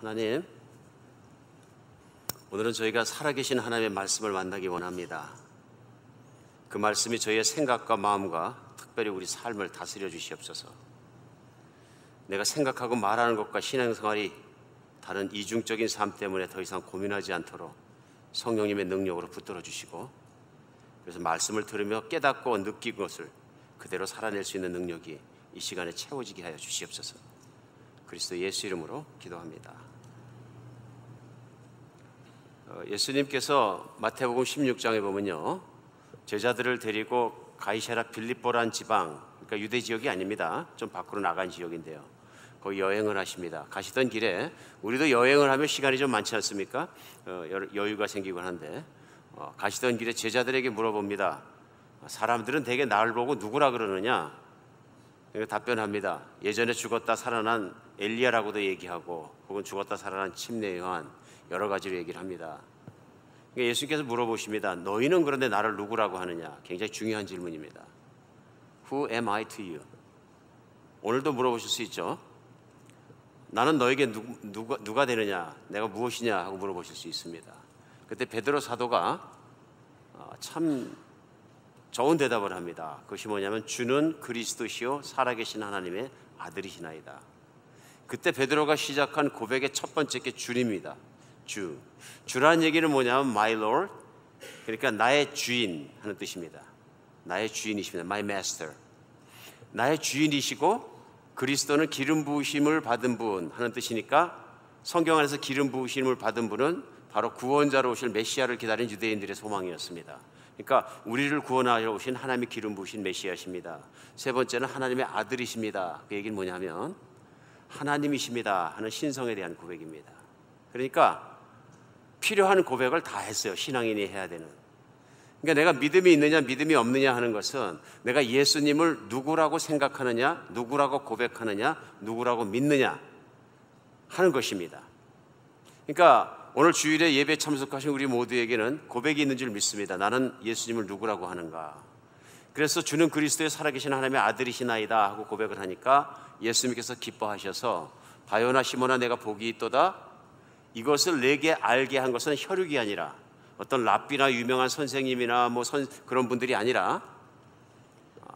하나님, 오늘은 저희가 살아계신 하나님의 말씀을 만나기 원합니다. 그 말씀이 저희의 생각과 마음과 특별히 우리 삶을 다스려 주시옵소서. 내가 생각하고 말하는 것과 신앙생활이 다른 이중적인 삶 때문에 더 이상 고민하지 않도록 성령님의 능력으로 붙들어 주시고, 그래서 말씀을 들으며 깨닫고 느낀 것을 그대로 살아낼 수 있는 능력이 이 시간에 채워지게 하여 주시옵소서. 그리스도 예수 이름으로 기도합니다. 예수님께서 마태복음 16장에 보면요, 제자들을 데리고 가이사랴 빌립보란 지방, 그러니까 유대 지역이 아닙니다. 좀 밖으로 나간 지역인데요, 거기 여행을 하십니다. 가시던 길에, 우리도 여행을 하면 시간이 좀 많지 않습니까? 여유가 생기곤 한데, 가시던 길에 제자들에게 물어봅니다. 사람들은 대개 나를 보고 누구라 그러느냐? 답변합니다. 예전에 죽었다 살아난 엘리야라고도 얘기하고, 혹은 죽었다 살아난 침례 요한, 여러 가지로 얘기를 합니다. 예수님께서 물어보십니다. 너희는 그런데 나를 누구라고 하느냐? 굉장히 중요한 질문입니다. Who am I to you? 오늘도 물어보실 수 있죠. 나는 너에게 누가 되느냐? 내가 무엇이냐? 하고 물어보실 수 있습니다. 그때 베드로 사도가 참 좋은 대답을 합니다. 그것이 뭐냐면, 주는 그리스도시요 살아계신 하나님의 아들이시나이다. 그때 베드로가 시작한 고백의 첫 번째 게 주님입니다. 주라는 얘기는 뭐냐면 my Lord, 그러니까 나의 주인 하는 뜻입니다. 나의 주인이십니다. My Master. 나의 주인이시고, 그리스도는 기름 부으심을 받은 분 하는 뜻이니까, 성경 안에서 기름 부으심을 받은 분은 바로 구원자로 오실 메시아를 기다린 유대인들의 소망이었습니다. 그러니까 우리를 구원하러 오신 하나님의 기름 부으신 메시아십니다. 세 번째는 하나님의 아들이십니다. 그 얘기는 뭐냐면 하나님이십니다 하는 신성에 대한 고백입니다. 그러니까 필요한 고백을 다 했어요. 신앙인이 해야 되는. 그러니까 내가 믿음이 있느냐 믿음이 없느냐 하는 것은 내가 예수님을 누구라고 생각하느냐, 누구라고 고백하느냐, 누구라고 믿느냐 하는 것입니다. 그러니까 오늘 주일에 예배 참석하신 우리 모두에게는 고백이 있는 줄 믿습니다. 나는 예수님을 누구라고 하는가. 그래서 주는 그리스도의 살아계신 하나님의 아들이시나이다 하고 고백을 하니까 예수님께서 기뻐하셔서, 바요나 시몬아 내가 복이 있도다. 이것을 내게 알게 한 것은 혈육이 아니라, 어떤 랍비나 유명한 선생님이나 그런 분들이 아니라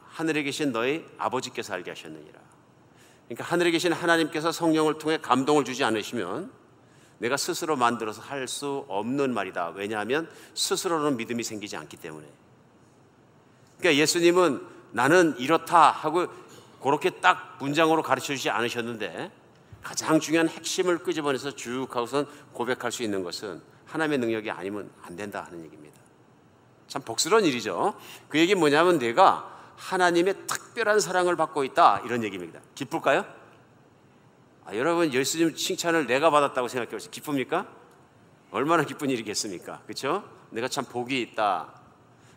하늘에 계신 너희 아버지께서 알게 하셨느니라. 그러니까 하늘에 계신 하나님께서 성령을 통해 감동을 주지 않으시면 내가 스스로 만들어서 할 수 없는 말이다. 왜냐하면 스스로는 믿음이 생기지 않기 때문에. 그러니까 예수님은 나는 이렇다 하고 그렇게 딱 문장으로 가르쳐 주지 않으셨는데, 가장 중요한 핵심을 끄집어내서 쭉 하고선 고백할 수 있는 것은 하나님의 능력이 아니면 안 된다 하는 얘기입니다. 참 복스러운 일이죠. 그 얘기는 뭐냐면 내가 하나님의 특별한 사랑을 받고 있다, 이런 얘기입니다. 기쁠까요? 여러분, 예수님 칭찬을 내가 받았다고 생각해 보세요. 기쁩니까? 얼마나 기쁜 일이겠습니까? 그렇죠? 내가 참 복이 있다.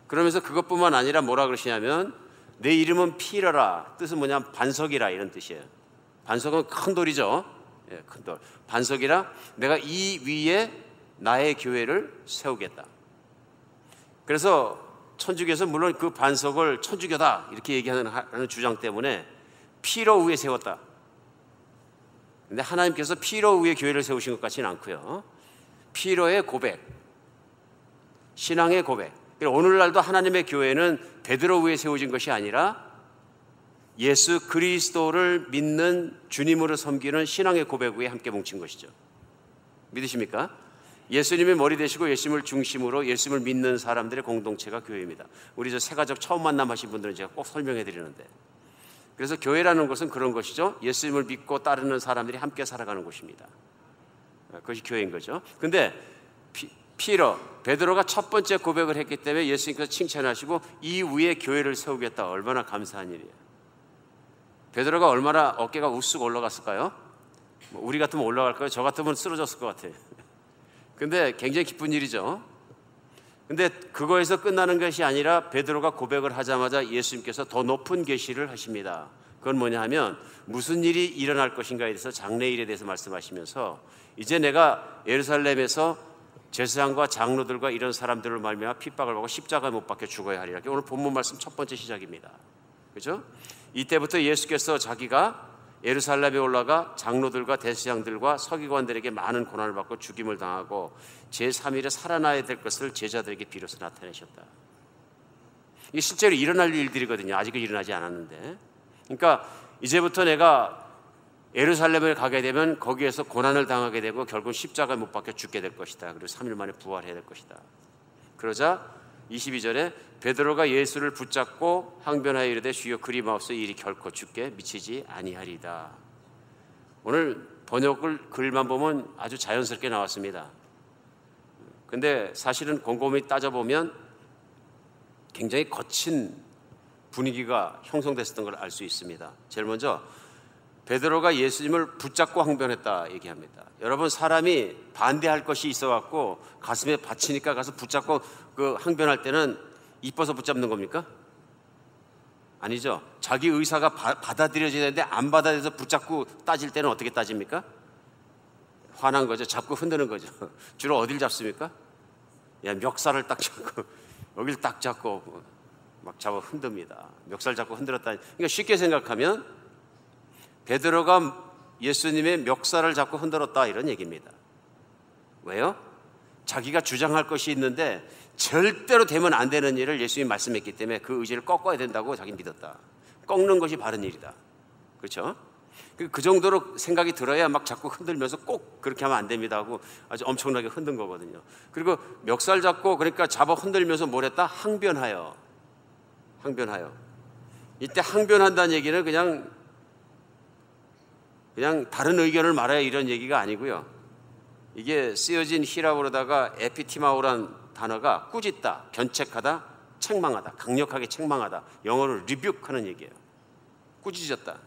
그러면서 그것뿐만 아니라 뭐라 그러시냐면, 내 이름은 피라라. 뜻은 뭐냐면 반석이라, 이런 뜻이에요. 반석은 큰 돌이죠. 예, 큰 돌. 반석이라 내가 이 위에 나의 교회를 세우겠다. 그래서 천주교에서 물론 그 반석을 천주교다 이렇게 얘기하는 주장 때문에 피로 위에 세웠다. 근데 하나님께서 피로 위에 교회를 세우신 것 같지는 않고요. 피로의 고백, 신앙의 고백. 오늘날도 하나님의 교회는 베드로 위에 세워진 것이 아니라 예수 그리스도를 믿는, 주님으로 섬기는 신앙의 고백 위에 함께 뭉친 것이죠. 믿으십니까? 예수님의 머리 되시고 예수님을 중심으로 예수님을 믿는 사람들의 공동체가 교회입니다. 우리 저 새가족 처음 만남하신 분들은 제가 꼭 설명해 드리는데, 그래서 교회라는 것은 그런 것이죠. 예수님을 믿고 따르는 사람들이 함께 살아가는 곳입니다. 그것이 교회인 거죠. 근데 베드로가 첫 번째 고백을 했기 때문에 예수님께서 칭찬하시고 이 위에 교회를 세우겠다. 얼마나 감사한 일이에요. 베드로가 얼마나 어깨가 우쓱 올라갔을까요? 우리 같으면 올라갈까요? 저 같으면 쓰러졌을 것 같아요. 근데 굉장히 기쁜 일이죠. 근데 그거에서 끝나는 것이 아니라 베드로가 고백을 하자마자 예수님께서 더 높은 계시를 하십니다. 그건 뭐냐 하면, 무슨 일이 일어날 것인가에 대해서, 장래일에 대해서 말씀하시면서, 이제 내가 예루살렘에서 제사장과 장로들과 이런 사람들을 말미암아 핍박을 받고 십자가에 못 박혀 죽어야 하리라. 오늘 본문 말씀 첫 번째 시작입니다. 그렇죠? 이때부터 예수께서 자기가 예루살렘에 올라가 장로들과 대제사장들과 서기관들에게 많은 고난을 받고 죽임을 당하고 제3일에 살아나야 될 것을 제자들에게 비로소 나타내셨다. 이게 실제로 일어날 일들이거든요. 아직은 일어나지 않았는데. 그러니까 이제부터 내가 예루살렘을 가게 되면 거기에서 고난을 당하게 되고 결국 십자가에 못 박혀 죽게 될 것이다. 그리고 3일 만에 부활해야 될 것이다. 그러자 22절에 베드로가 예수를 붙잡고 항변하여 이르되 주여 그리 마옵소서 이 일이 결코 죽게 미치지 아니하리다. 오늘 번역을 글만 보면 아주 자연스럽게 나왔습니다. 근데 사실은 곰곰이 따져보면 굉장히 거친 분위기가 형성됐었던 걸 알 수 있습니다. 제일 먼저 베드로가 예수님을 붙잡고 항변했다 얘기합니다. 여러분, 사람이 반대할 것이 있어갖고 가슴에 받치니까 가서 붙잡고 그 항변할 때는 이뻐서 붙잡는 겁니까? 아니죠. 자기 의사가 받아들여져야 되는데 안 받아들여서 붙잡고 따질 때는 어떻게 따집니까? 화난 거죠. 잡고 흔드는 거죠. 주로 어딜 잡습니까? 멱살을 딱 잡고 여기를 딱 잡고 막 잡아 흔듭니다. 멱살 잡고 흔들었다. 그러니까 쉽게 생각하면 베드로가 예수님의 멱살을 잡고 흔들었다 이런 얘기입니다. 왜요? 자기가 주장할 것이 있는데 절대로 되면 안 되는 일을 예수님이 말씀했기 때문에 그 의지를 꺾어야 된다고 자기 믿었다. 꺾는 것이 바른 일이다. 그렇죠? 그 정도로 생각이 들어야 막 자꾸 흔들면서 꼭 그렇게 하면 안 됩니다 하고 아주 엄청나게 흔든 거거든요. 그리고 멱살 잡고 그러니까 잡아 흔들면서 뭘 했다? 항변하여. 이때 항변한다는 얘기는 그냥 다른 의견을 말해야 이런 얘기가 아니고요. 이게 쓰여진 히라보로다가 에피티마오란 단어가 꾸짖다, 견책하다, 책망하다, 강력하게 책망하다. 영어로 리뷰하는 얘기예요. 꾸짖었다.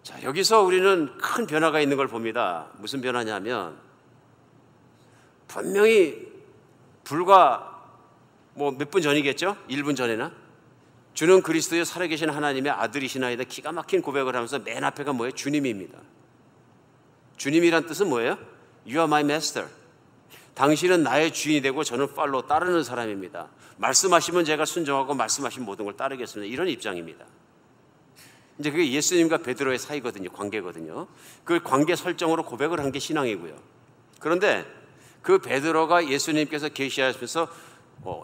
자, 여기서 우리는 큰 변화가 있는 걸 봅니다. 무슨 변화냐면 분명히 불과 몇 분 전이겠죠? 1분 전에나 주는 그리스도의 살아계신 하나님의 아들이시나이다 기가 막힌 고백을 하면서 맨 앞에가 뭐예요? 주님입니다. 주님이란 뜻은 뭐예요? You are my master. 당신은 나의 주인이 되고 저는 팔로우 따르는 사람입니다. 말씀하시면 제가 순종하고 말씀하신 모든 걸 따르겠습니다. 이런 입장입니다. 이제 그게 예수님과 베드로의 사이거든요. 관계거든요. 그 관계 설정으로 고백을 한 게 신앙이고요. 그런데 그 베드로가 예수님께서 계시하시면서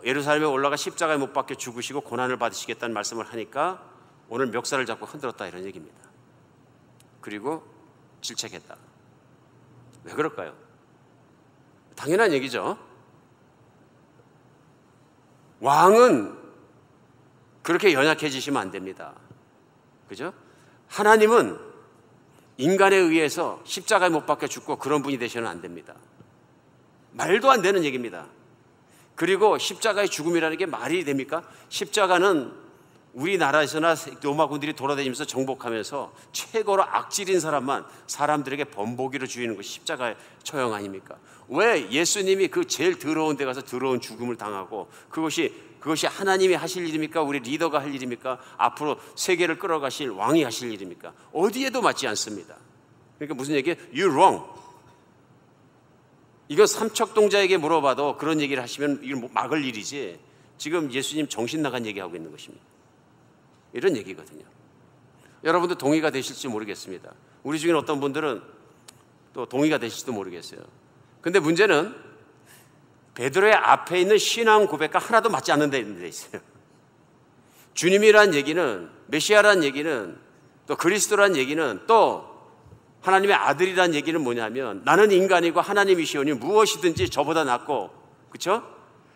예루살렘에 올라가 십자가에 못 박혀 죽으시고 고난을 받으시겠다는 말씀을 하니까 오늘 멱살을 잡고 흔들었다 이런 얘기입니다. 그리고 질책했다. 왜 그럴까요? 당연한 얘기죠. 왕은 그렇게 연약해지시면 안 됩니다. 그죠? 하나님은 인간에 의해서 십자가에 못 박혀 죽고 그런 분이 되셔는 안 됩니다. 말도 안 되는 얘기입니다. 그리고 십자가의 죽음이라는 게 말이 됩니까? 십자가는 우리나라에서나 로마군들이 돌아다니면서 정복하면서 최고로 악질인 사람만 사람들에게 번복이로 주이는 것이 십자가의 처형 아닙니까? 왜 예수님이 그 제일 더러운 데 가서 더러운 죽음을 당하고 그것이 하나님이 하실 일입니까? 우리 리더가 할 일입니까? 앞으로 세계를 끌어가실 왕이 하실 일입니까? 어디에도 맞지 않습니다. 그러니까 무슨 얘기예요? You're wrong. 이거 삼척동자에게 물어봐도 그런 얘기를 하시면 이걸 막을 일이지 지금 예수님 정신 나간 얘기하고 있는 것입니다. 이런 얘기거든요. 여러분도 동의가 되실지 모르겠습니다. 우리 중에 어떤 분들은 또 동의가 되실지도 모르겠어요. 근데 문제는 베드로의 앞에 있는 신앙 고백과 하나도 맞지 않는 데 있어요. 주님이란 얘기는, 메시아란 얘기는, 또 그리스도란 얘기는, 또 하나님의 아들이란 얘기는 뭐냐면 나는 인간이고 하나님이시오니 무엇이든지 저보다 낫고, 그렇죠?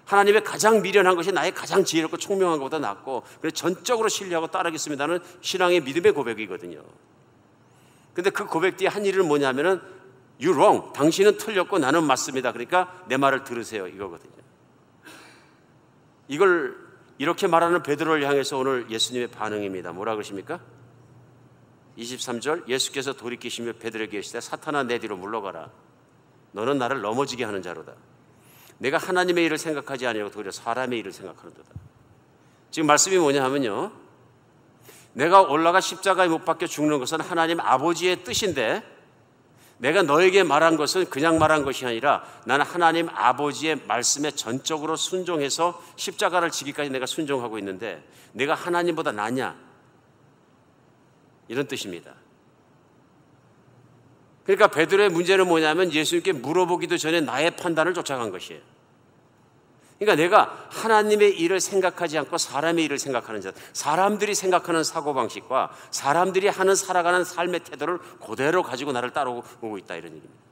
하나님의 가장 미련한 것이 나의 가장 지혜롭고 총명한 것보다 낫고, 그래서 전적으로 신뢰하고 따르겠습니다는 신앙의 믿음의 고백이거든요. 근데 그 고백 뒤에 한 일은 뭐냐면은 You're wrong. 당신은 틀렸고 나는 맞습니다. 그러니까 내 말을 들으세요. 이거거든요. 이걸 이렇게 말하는 베드로를 향해서 오늘 예수님의 반응입니다. 뭐라 그러십니까? 23절 예수께서 돌이키시며 베드로에게 이르시되 사탄아 내 뒤로 물러가라. 너는 나를 넘어지게 하는 자로다. 내가 하나님의 일을 생각하지 아니하고 도리어 사람의 일을 생각하는도다. 지금 말씀이 뭐냐 하면요, 내가 올라가 십자가에 못 박혀 죽는 것은 하나님 아버지의 뜻인데 내가 너에게 말한 것은 그냥 말한 것이 아니라 나는 하나님 아버지의 말씀에 전적으로 순종해서 십자가를 지기까지 내가 순종하고 있는데 내가 하나님보다 낫냐? 이런 뜻입니다. 그러니까 베드로의 문제는 뭐냐면 예수님께 물어보기도 전에 나의 판단을 쫓아간 것이에요. 그러니까 내가 하나님의 일을 생각하지 않고 사람의 일을 생각하는 자, 사람들이 생각하는 사고방식과 사람들이 하는 살아가는 삶의 태도를 그대로 가지고 나를 따라오고 있다, 이런 얘기입니다.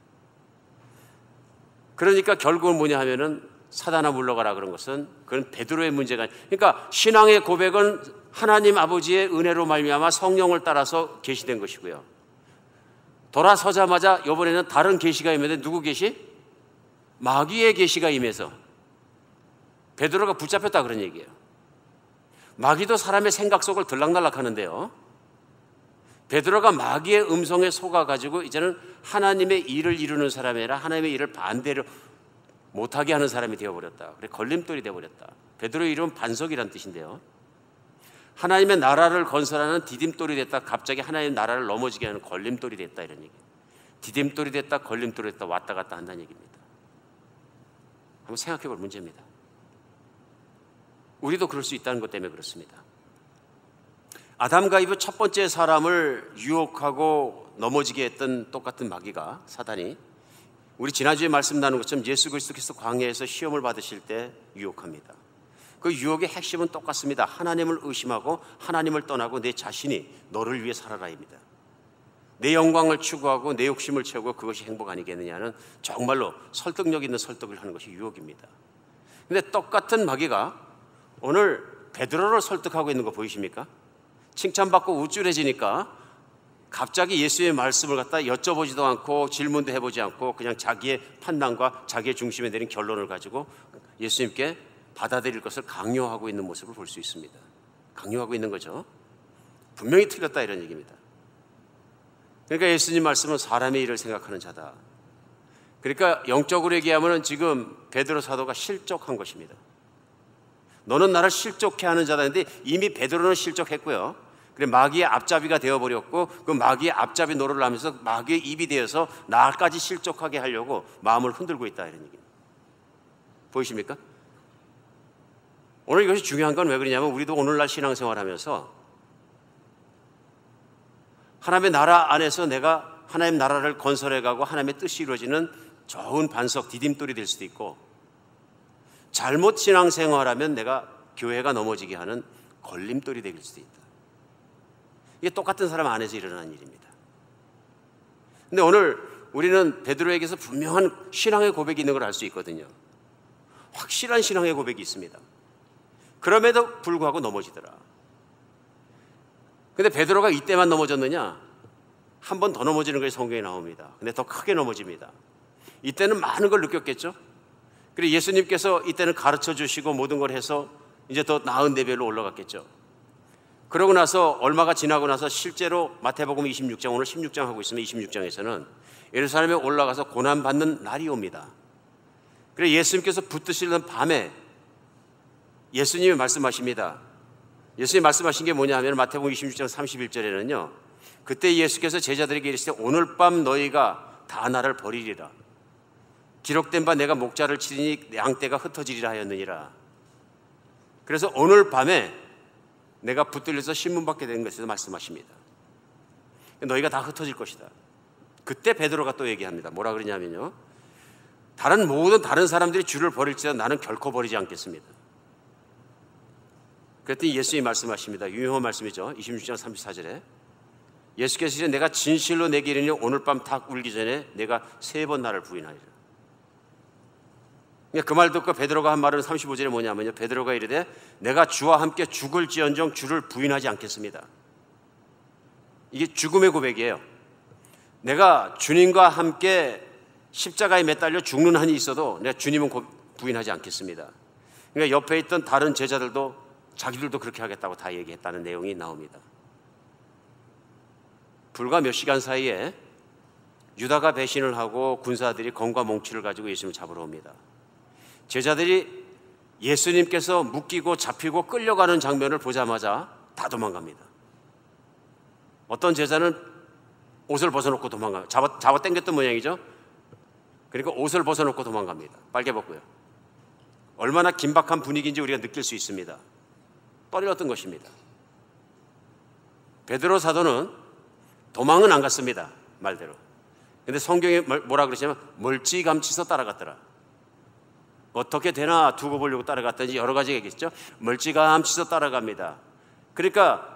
그러니까 결국은 뭐냐 하면은 사단아 물러가라 그런 것은 그건 베드로의 문제가 아니에요. 그러니까 신앙의 고백은 하나님 아버지의 은혜로 말미암아 성령을 따라서 계시된 것이고요. 돌아서자마자 이번에는 다른 계시가 임했는데 누구 계시? 마귀의 계시가 임해서 베드로가 붙잡혔다 그런 얘기예요. 마귀도 사람의 생각 속을 들락날락 하는데요, 베드로가 마귀의 음성에 속아가지고 이제는 하나님의 일을 이루는 사람이 아니라 하나님의 일을 반대로 못하게 하는 사람이 되어버렸다. 그래 걸림돌이 되어버렸다. 베드로의 이름은 반석이란 뜻인데요, 하나님의 나라를 건설하는 디딤돌이 됐다, 갑자기 하나님의 나라를 넘어지게 하는 걸림돌이 됐다, 이런 얘기. 디딤돌이 됐다, 걸림돌이 됐다, 왔다 갔다 한다는 얘기입니다. 한번 생각해 볼 문제입니다. 우리도 그럴 수 있다는 것 때문에 그렇습니다. 아담과 이브 첫 번째 사람을 유혹하고 넘어지게 했던 똑같은 마귀가, 사단이 우리 지난주에 말씀 나눈 것처럼 예수 그리스도께서 광야에서 시험을 받으실 때 유혹합니다. 그 유혹의 핵심은 똑같습니다. 하나님을 의심하고 하나님을 떠나고 내 자신이 너를 위해 살아라입니다. 내 영광을 추구하고 내 욕심을 채우고 그것이 행복 아니겠느냐는 정말로 설득력 있는 설득을 하는 것이 유혹입니다. 그런데 똑같은 마귀가 오늘 베드로를 설득하고 있는 거 보이십니까? 칭찬받고 우쭐해지니까 갑자기 예수의 말씀을 갖다 여쭤보지도 않고 질문도 해보지 않고 그냥 자기의 판단과 자기의 중심에 내린 결론을 가지고 예수님께 받아들일 것을 강요하고 있는 모습을 볼 수 있습니다. 강요하고 있는 거죠. 분명히 틀렸다, 이런 얘기입니다. 그러니까 예수님 말씀은 사람의 일을 생각하는 자다. 그러니까 영적으로 얘기하면 지금 베드로 사도가 실족한 것입니다. 너는 나를 실족해 하는 자다 했는데 이미 베드로는 실족했고요. 그래 마귀의 앞잡이가 되어버렸고 그 마귀의 앞잡이 노릇을 하면서 마귀의 입이 되어서 나까지 실족하게 하려고 마음을 흔들고 있다, 이런 얘기입니다. 보이십니까? 오늘 이것이 중요한 건 왜 그러냐면 우리도 오늘날 신앙생활하면서 하나님의 나라 안에서 내가 하나님 나라를 건설해가고 하나님의 뜻이 이루어지는 좋은 반석, 디딤돌이 될 수도 있고, 잘못 신앙생활하면 내가 교회가 넘어지게 하는 걸림돌이 될 수도 있다. 이게 똑같은 사람 안에서 일어나는 일입니다. 근데 오늘 우리는 베드로에게서 분명한 신앙의 고백이 있는 걸 알 수 있거든요. 확실한 신앙의 고백이 있습니다. 그럼에도 불구하고 넘어지더라. 근데 베드로가 이때만 넘어졌느냐? 한 번 더 넘어지는 것이 성경에 나옵니다. 근데 더 크게 넘어집니다. 이때는 많은 걸 느꼈겠죠? 그리고 예수님께서 이때는 가르쳐 주시고 모든 걸 해서 이제 더 나은 레벨로 올라갔겠죠. 그러고 나서 얼마가 지나고 나서 실제로 마태복음 26장, 오늘 16장 하고 있으면 26장에서는 예루살렘에 올라가서 고난받는 날이 옵니다. 그래서 예수님께서 붙드시는 밤에 예수님이 말씀하십니다. 예수님이 말씀하신 게 뭐냐 하면 마태복음 26장 31절에는요, 그때 예수께서 제자들에게 이르시되 오늘 밤 너희가 다 나를 버리리라. 기록된 바 내가 목자를 치리니 양떼가 흩어지리라 하였느니라. 그래서 오늘 밤에 내가 붙들려서 신문받게 된 것에서 말씀하십니다. 너희가 다 흩어질 것이다. 그때 베드로가 또 얘기합니다. 뭐라 그러냐면요, 모든 다른 사람들이 주를 버릴지라도 나는 결코 버리지 않겠습니다. 그랬더니 예수님이 말씀하십니다. 유명한 말씀이죠. 26장 34절에 예수께서 이제 내가 진실로 내게 이르니 오늘 밤 닭 울기 전에 내가 3번 나를 부인하리라. 그 말 듣고 베드로가 한 말은 35절에 뭐냐면요, 베드로가 이르되 내가 주와 함께 죽을지언정 주를 부인하지 않겠습니다. 이게 죽음의 고백이에요. 내가 주님과 함께 십자가에 매달려 죽는 한이 있어도 내가 주님은 부인하지 않겠습니다. 그러니까 옆에 있던 다른 제자들도 자기들도 그렇게 하겠다고 다 얘기했다는 내용이 나옵니다. 불과 몇 시간 사이에 유다가 배신을 하고 군사들이 검과 몽치를 가지고 예수님을 잡으러 옵니다. 제자들이 예수님께서 묶이고 잡히고 끌려가는 장면을 보자마자 다 도망갑니다. 어떤 제자는 옷을 벗어놓고 도망가요. 잡아 당겼던 모양이죠. 그러니까 옷을 벗어놓고 도망갑니다. 빨개 벗고요. 얼마나 긴박한 분위기인지 우리가 느낄 수 있습니다. 떨렸던 것입니다. 베드로 사도는 도망은 안 갔습니다. 말대로. 근데 성경에 뭐라 그러시냐면 멀찌감치서 따라갔더라. 어떻게 되나 두고 보려고 따라갔든지 여러 가지 얘기했죠. 멀찌감치서 따라갑니다. 그러니까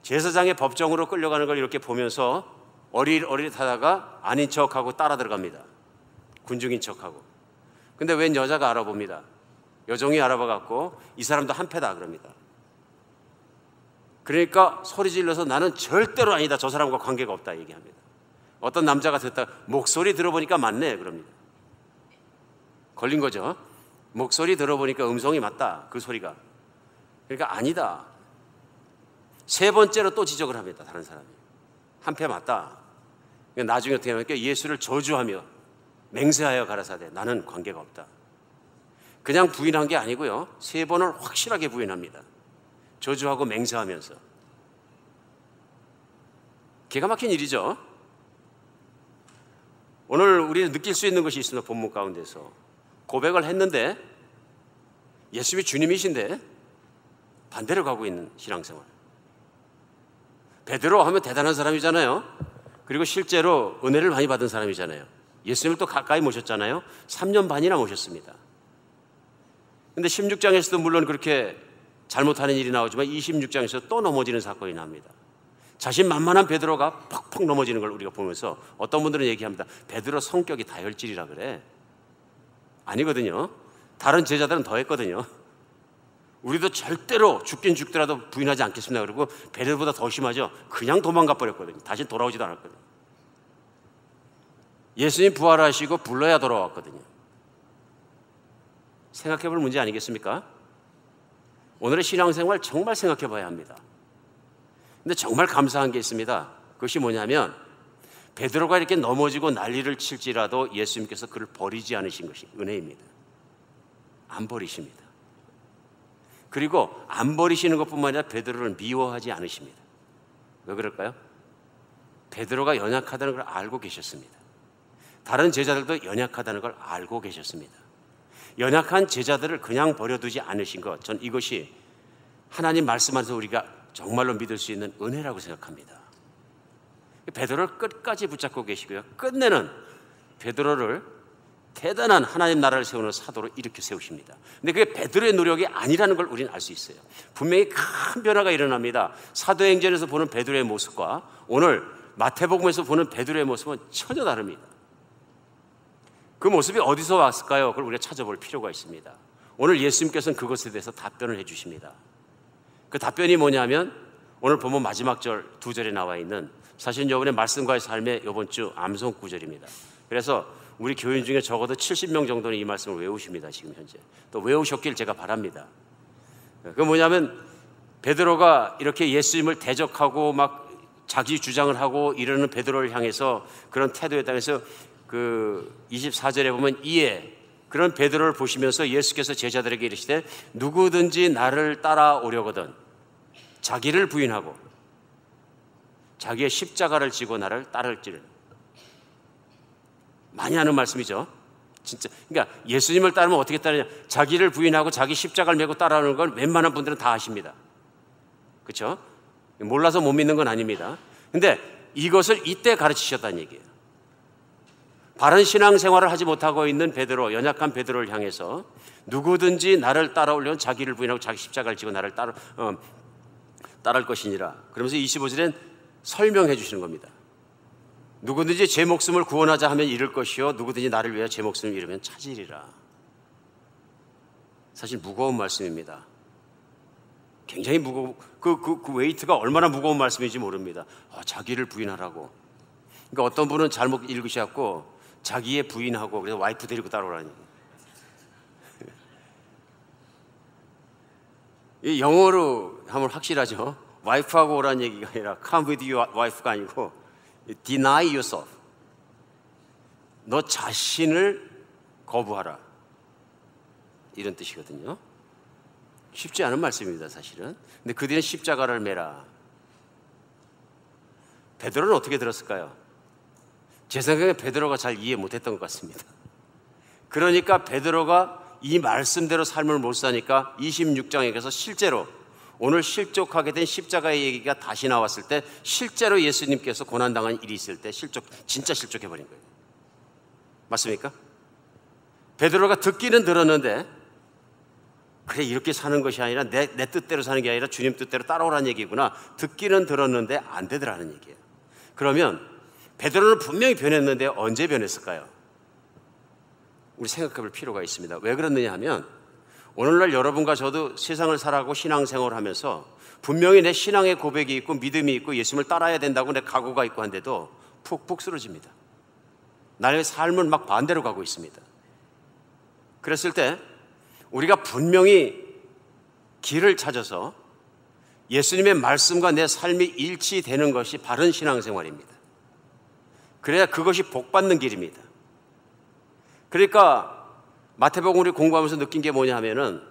제사장의 법정으로 끌려가는 걸 이렇게 보면서 어릿어릿하다가 아닌 척하고 따라 들어갑니다. 군중인 척하고. 근데 웬 여자가 알아봅니다. 여종이 알아봐갖고 이 사람도 한패다 그럽니다. 그러니까 소리 질러서 나는 절대로 아니다. 저 사람과 관계가 없다 얘기합니다. 어떤 남자가 듣다 목소리 들어보니까 맞네 그럽니다. 걸린 거죠. 목소리 들어보니까 음성이 맞다. 그 소리가. 그러니까 아니다. 세 번째로 또 지적을 합니다. 다른 사람이. 한패 맞다. 나중에 어떻게 하면 예수를 저주하며 맹세하여 가라사대 나는 관계가 없다. 그냥 부인한 게 아니고요. 세 번을 확실하게 부인합니다. 저주하고 맹세하면서. 기가 막힌 일이죠. 오늘 우리는 느낄 수 있는 것이 있습니다. 본문 가운데서. 고백을 했는데 예수님이 주님이신데 반대로 가고 있는 신앙생활. 베드로 하면 대단한 사람이잖아요. 그리고 실제로 은혜를 많이 받은 사람이잖아요. 예수님을 또 가까이 모셨잖아요. 3년 반이나 모셨습니다. 근데 16장에서도 물론 그렇게 잘못하는 일이 나오지만 26장에서 또 넘어지는 사건이 납니다. 자신만만한 베드로가 퍽퍽 넘어지는 걸 우리가 보면서 어떤 분들은 얘기합니다. 베드로 성격이 다혈질이라 그래. 아니거든요. 다른 제자들은 더 했거든요. 우리도 절대로 죽긴 죽더라도 부인하지 않겠습니다. 그리고 베드로보다 더 심하죠. 그냥 도망가 버렸거든요. 다시 돌아오지도 않았거든요. 예수님 부활하시고 불러야 돌아왔거든요. 생각해 볼 문제 아니겠습니까? 오늘의 신앙생활 정말 생각해 봐야 합니다. 근데 정말 감사한 게 있습니다. 그것이 뭐냐면 베드로가 이렇게 넘어지고 난리를 칠지라도 예수님께서 그를 버리지 않으신 것이 은혜입니다. 안 버리십니다. 그리고 안 버리시는 것뿐만 아니라 베드로를 미워하지 않으십니다. 왜 그럴까요? 베드로가 연약하다는 걸 알고 계셨습니다. 다른 제자들도 연약하다는 걸 알고 계셨습니다. 연약한 제자들을 그냥 버려두지 않으신 것, 전 이것이 하나님 말씀 안에서 우리가 정말로 믿을 수 있는 은혜라고 생각합니다. 베드로를 끝까지 붙잡고 계시고요. 끝내는 베드로를 대단한 하나님 나라를 세우는 사도로 일으켜 세우십니다. 근데 그게 베드로의 노력이 아니라는 걸 우리는 알 수 있어요. 분명히 큰 변화가 일어납니다. 사도행전에서 보는 베드로의 모습과 오늘 마태복음에서 보는 베드로의 모습은 전혀 다릅니다. 그 모습이 어디서 왔을까요? 그걸 우리가 찾아볼 필요가 있습니다. 오늘 예수님께서는 그것에 대해서 답변을 해주십니다. 그 답변이 뭐냐면 오늘 보면 마지막 절 2절에 나와 있는 사실 여러분의 말씀과의 삶의 이번 주 암송 구절입니다. 그래서 우리 교인 중에 적어도 70명 정도는 이 말씀을 외우십니다. 지금 현재. 또 외우셨길 제가 바랍니다. 그게 뭐냐면 베드로가 이렇게 예수님을 대적하고 막 자기 주장을 하고 이러는 베드로를 향해서 그런 태도에 따라서 그 24절에 보면 이에 그런 베드로를 보시면서 예수께서 제자들에게 이르시되 누구든지 나를 따라오려거든 자기를 부인하고 자기의 십자가를 지고 나를 따를지를. 많이 하는 말씀이죠. 진짜. 그러니까 예수님을 따르면 어떻게 따르냐? 자기를 부인하고 자기 십자가를 메고 따라오는 건 웬만한 분들은 다 아십니다. 그렇죠? 몰라서 못 믿는 건 아닙니다. 근데 이것을 이때 가르치셨다는 얘기예요. 바른 신앙생활을 하지 못하고 있는 베드로, 연약한 베드로를 향해서 누구든지 나를 따라오려면 자기를 부인하고 자기 십자가를 지고 나를 따를 것이니라. 그러면서 25절엔 설명해 주시는 겁니다. 누구든지 제 목숨을 구원하자 하면 잃을 것이요 누구든지 나를 위하여 제 목숨을 잃으면 찾으리라. 사실 무거운 말씀입니다. 굉장히 무거워. 그 웨이트가 얼마나 무거운 말씀인지 모릅니다. 자기를 부인하라고. 그러니까 어떤 분은 잘못 읽으셨고 자기의 부인하고 그래서 와이프 데리고 따라오라니. 이 영어로 하면 확실하죠. 와이프하고 오라는 얘기가 아니라 come with your wife가 아니고 deny yourself. 너 자신을 거부하라. 이런 뜻이거든요. 쉽지 않은 말씀입니다, 사실은. 근데 그 뒤에 십자가를 메라. 베드로는 어떻게 들었을까요? 제 생각에 베드로가 잘 이해 못했던 것 같습니다. 그러니까 베드로가 이 말씀대로 삶을 못 사니까 26장에 가서 실제로 오늘 실족하게 된 십자가의 얘기가 다시 나왔을 때 실제로 예수님께서 고난당한 일이 있을 때 진짜 실족해버린 거예요. 맞습니까? 베드로가 듣기는 들었는데 그래 이렇게 사는 것이 아니라 내 뜻대로 사는 게 아니라 주님 뜻대로 따라오라는 얘기구나. 듣기는 들었는데 안 되더라는 얘기예요. 그러면 베드로는 분명히 변했는데 언제 변했을까요? 우리 생각해 볼 필요가 있습니다. 왜 그랬느냐 하면 오늘날 여러분과 저도 세상을 살아가고 신앙생활을 하면서 분명히 내 신앙의 고백이 있고 믿음이 있고 예수님을 따라야 된다고 내 각오가 있고 한데도 푹푹 쓰러집니다. 나의 삶은 막 반대로 가고 있습니다. 그랬을 때 우리가 분명히 길을 찾아서 예수님의 말씀과 내 삶이 일치되는 것이 바른 신앙생활입니다. 그래야 그것이 복받는 길입니다. 그러니까 마태복음 우리 공부하면서 느낀 게 뭐냐 하면은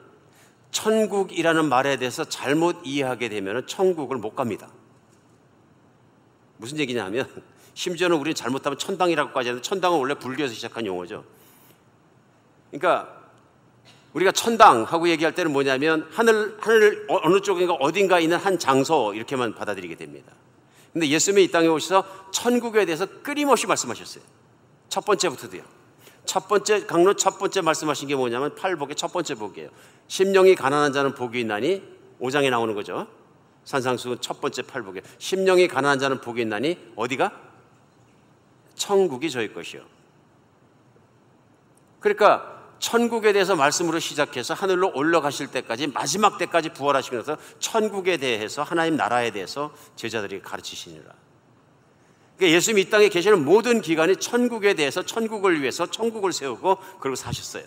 천국이라는 말에 대해서 잘못 이해하게 되면은 천국을 못 갑니다. 무슨 얘기냐 하면 심지어는 우리는 잘못하면 천당이라고까지 하는데 천당은 원래 불교에서 시작한 용어죠. 그러니까 우리가 천당하고 얘기할 때는 뭐냐면 하늘 어느 쪽인가 어딘가 있는 한 장소 이렇게만 받아들이게 됩니다. 근데 예수님이 이 땅에 오셔서 천국에 대해서 끊임없이 말씀하셨어요. 첫 번째부터도요. 첫 번째 강론 첫 번째 말씀하신 게 뭐냐면 팔복의 첫 번째 복이에요. 심령이 가난한 자는 복이 있나니 5장에 나오는 거죠. 산상수훈 첫 번째 팔복이에요. 심령이 가난한 자는 복이 있나니 어디가? 천국이 저희 것이요. 그러니까 천국에 대해서 말씀으로 시작해서 하늘로 올라가실 때까지 마지막 때까지 부활하시면서 천국에 대해서 하나님 나라에 대해서 제자들이 가르치시니라. 그러니까 예수님이 이 땅에 계시는 모든 기간이 천국에 대해서 천국을 위해서 천국을 세우고 그러고 사셨어요.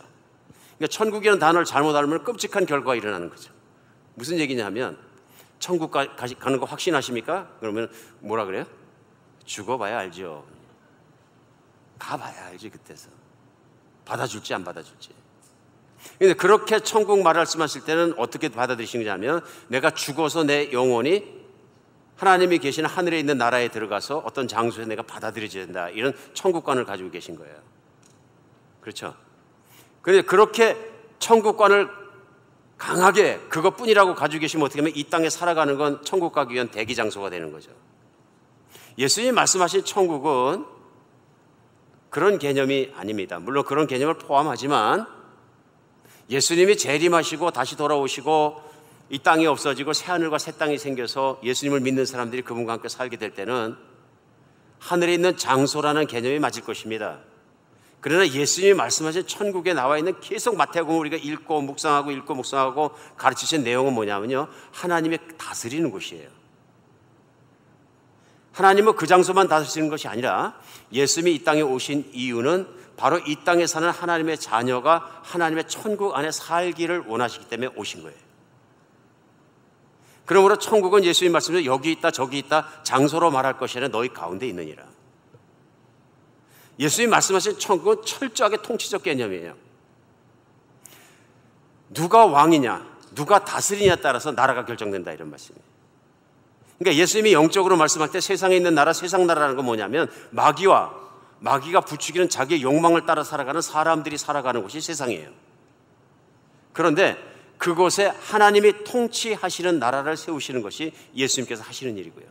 그러니까 천국이라는 단어를 잘못 알면 끔찍한 결과가 일어나는 거죠. 무슨 얘기냐면 천국 가는 거 확신하십니까? 그러면 뭐라 그래요? 죽어봐야 알죠. 가봐야 알지 그때서. 받아줄지 안 받아줄지. 그런데 그렇게 천국 말씀하실 때는 어떻게 받아들이시냐면 내가 죽어서 내 영혼이 하나님이 계시는 하늘에 있는 나라에 들어가서 어떤 장소에 내가 받아들여져야 된다. 이런 천국관을 가지고 계신 거예요. 그렇죠? 그런데 그렇게 천국관을 강하게 그것뿐이라고 가지고 계시면 어떻게 하면 이 땅에 살아가는 건 천국 가기 위한 대기 장소가 되는 거죠. 예수님이 말씀하신 천국은 그런 개념이 아닙니다. 물론 그런 개념을 포함하지만 예수님이 재림하시고 다시 돌아오시고 이 땅이 없어지고 새하늘과 새 땅이 생겨서 예수님을 믿는 사람들이 그분과 함께 살게 될 때는 하늘에 있는 장소라는 개념이 맞을 것입니다. 그러나 예수님이 말씀하신 천국에 나와 있는 계속 마태복음 우리가 읽고 묵상하고 가르치신 내용은 뭐냐면요, 하나님의 다스리는 곳이에요. 하나님은 그 장소만 다스리는 것이 아니라 예수님이 이 땅에 오신 이유는 바로 이 땅에 사는 하나님의 자녀가 하나님의 천국 안에 살기를 원하시기 때문에 오신 거예요. 그러므로 천국은 예수님 말씀대로 여기 있다 저기 있다 장소로 말할 것이 아니라 너희 가운데 있느니라. 예수님 말씀하신 천국은 철저하게 통치적 개념이에요. 누가 왕이냐 누가 다스리냐에 따라서 나라가 결정된다 이런 말씀이에요. 그러니까 예수님이 영적으로 말씀할 때 세상에 있는 나라, 세상 나라라는 건 뭐냐면 마귀가 부추기는 자기의 욕망을 따라 살아가는 사람들이 살아가는 곳이 세상이에요. 그런데 그곳에 하나님이 통치하시는 나라를 세우시는 것이 예수님께서 하시는 일이고요.